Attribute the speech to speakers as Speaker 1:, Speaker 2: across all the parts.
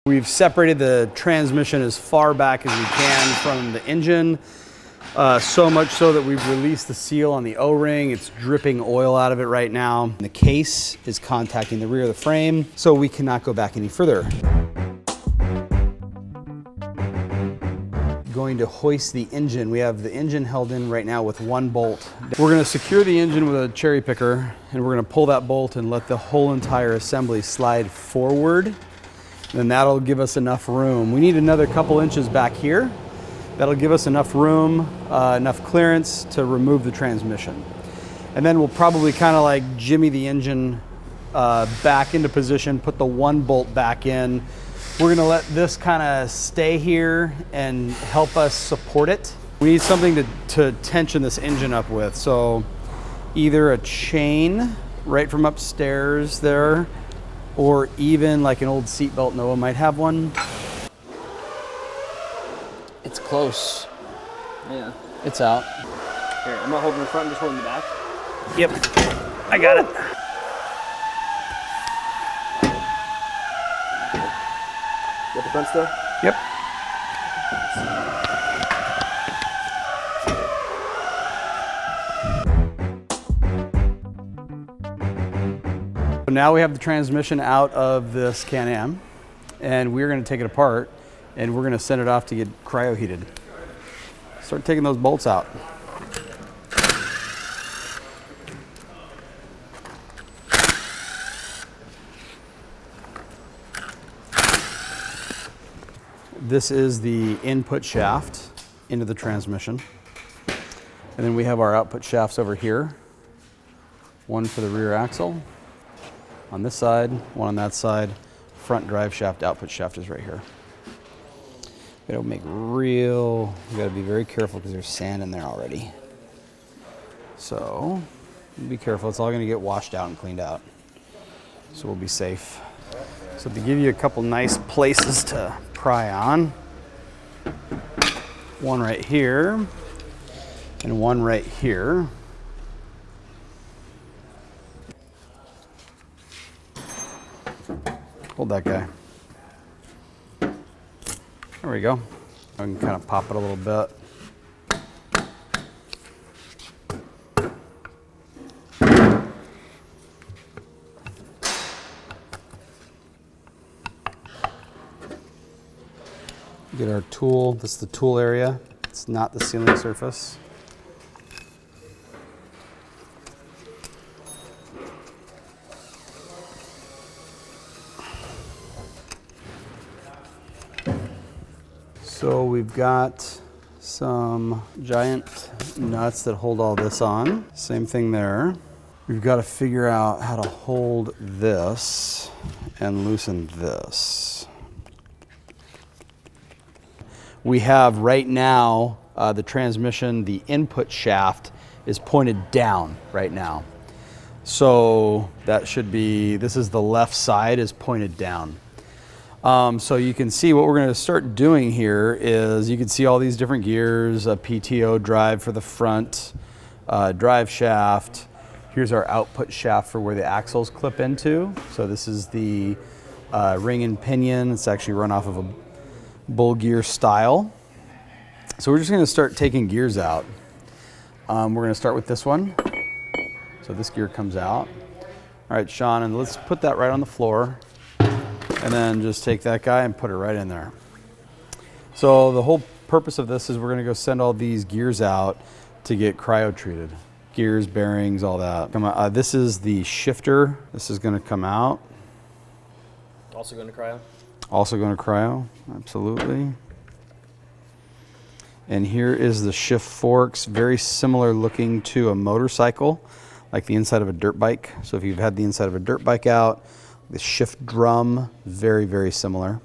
Speaker 1: We've separated the transmission as far back as we can from the engine, so much so that we've released the seal on the O-ring. It's dripping oil out of it right now. The case is contacting the rear of the frame, so we cannot go back any further. Going to hoist the engine. We have the engine held in right now with one bolt. We're going to secure the engine with a cherry picker, and we're going to pull that bolt and let the whole entire assembly slide forward. Then that'll give us enough room. We need another couple inches back here. That'll give us enough room, enough clearance to remove the transmission. And then we'll probably kind of like jimmy the engine back into position, put the one bolt back in. We're gonna let this kind of stay here and help us support it. We need something to tension this engine up with. So either a chain right from upstairs there, or even like an old seatbelt. Noah might have one. It's close.
Speaker 2: Yeah.
Speaker 1: It's out.
Speaker 2: Here, I'm not holding the front, I'm just holding the back.
Speaker 1: Yep, I got it.
Speaker 2: Got the front still?
Speaker 1: Yep. So now we have the transmission out of this Can-Am, and we're going to take it apart, and we're going to send it off to get cryo heated. Start taking those bolts out. This is the input shaft into the transmission. And then we have our output shafts over here. One for the rear axle on this side, one on that side. Front drive shaft, output shaft is right here. We gotta we gotta be very careful because there's sand in there already. So be careful, it's all gonna get washed out and cleaned out. So we'll be safe. So to give you a couple nice places to pry on, one right here and one right here. Hold that guy. There we go. I can kind of pop it a little bit. Get our tool. This is the tool area. It's not the sealing surface. So we've got some giant nuts that hold all this on. Same thing there. We've got to figure out how to hold this and loosen this. We have right now the transmission, the input shaft is pointed down right now. So that should be, this is the left side is pointed down. So you can see what we're going to start doing here is you can see all these different gears, a PTO drive for the front, drive shaft. Here's our output shaft for where the axles clip into. So this is the ring and pinion. It's actually run off of a bull gear style. So we're just going to start taking gears out. We're going to start with this one. So this gear comes out. All right, Sean, and let's put that right on the floor. And then just take that guy and put it right in there. So the whole purpose of this is we're going to go send all these gears out to get cryo treated. Gears, bearings, all that. Come on, this is the shifter. This is going to come out.
Speaker 2: Also going to cryo?
Speaker 1: Also going to cryo, absolutely. And here is the shift forks, very similar looking to a motorcycle, like the inside of a dirt bike. So if you've had the inside of a dirt bike out, the shift drum, very, very similar.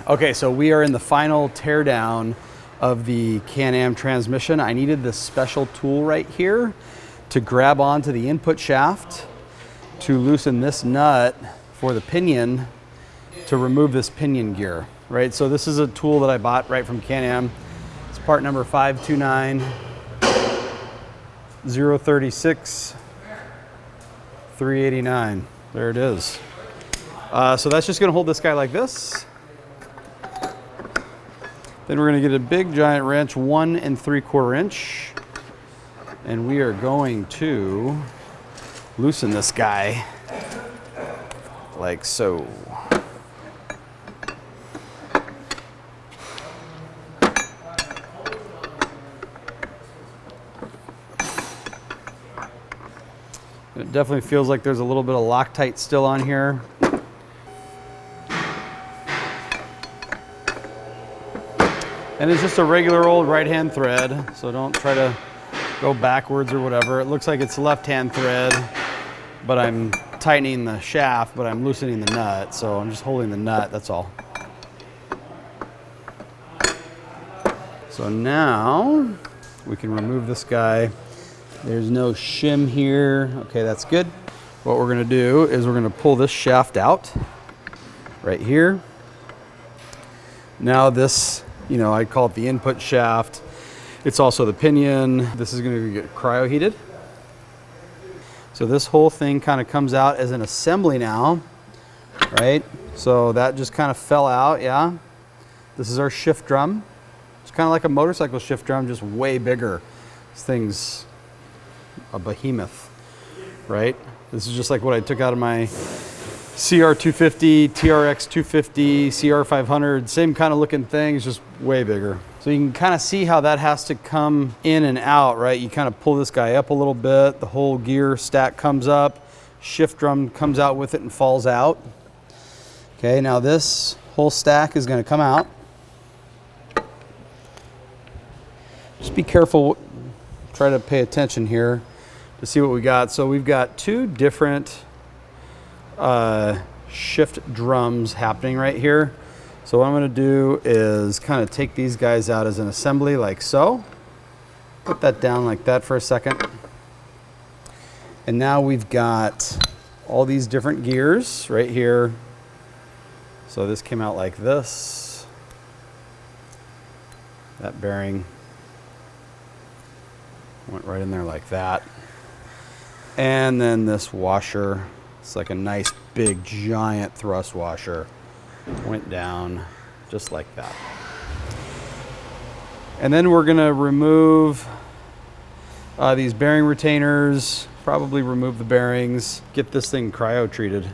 Speaker 1: Okay, so we are in the final teardown of the Can-Am transmission. I needed this special tool right here to grab onto the input shaft, to loosen this nut for the pinion, to remove this pinion gear, right? So this is a tool that I bought right from Can-Am. It's part number 529. 036 389. There it is. So that's just going to hold this guy like this. Then we're going to get a big giant wrench, 1 3/4 inch, and we are going to loosen this guy like so. It definitely feels like there's a little bit of Loctite still on here. And it's just a regular old right-hand thread, so don't try to go backwards or whatever. It looks like it's left-hand thread, but I'm tightening the shaft, but I'm loosening the nut, so I'm just holding the nut, that's all. So now we can remove this guy. There's no shim here. Okay, that's good. What we're gonna do is we're gonna pull this shaft out right here. Now this, you know, I call it the input shaft. It's also the pinion. This is gonna get cryo heated. So this whole thing kind of comes out as an assembly now, right? So that just kind of fell out, yeah. This is our shift drum. It's kind of like a motorcycle shift drum, just way bigger. This thing's a behemoth, right? This is just like what I took out of my CR250, TRX250, CR500, same kind of looking thing, it's just way bigger. So you can kind of see how that has to come in and out, right? You kind of pull this guy up a little bit, the whole gear stack comes up, shift drum comes out with it and falls out. Okay, now this whole stack is going to come out. Just be careful, try to pay attention here to see what we got. So we've got 2 different shift drums happening right here. So what I'm going to do is kind of take these guys out as an assembly like so. Put that down like that for a second. And now we've got all these different gears right here. So this came out like this. That bearing went right in there like that. And then this washer, it's like a nice big giant thrust washer, went down just like that. And then we're gonna remove these bearing retainers, probably remove the bearings, get this thing cryo treated.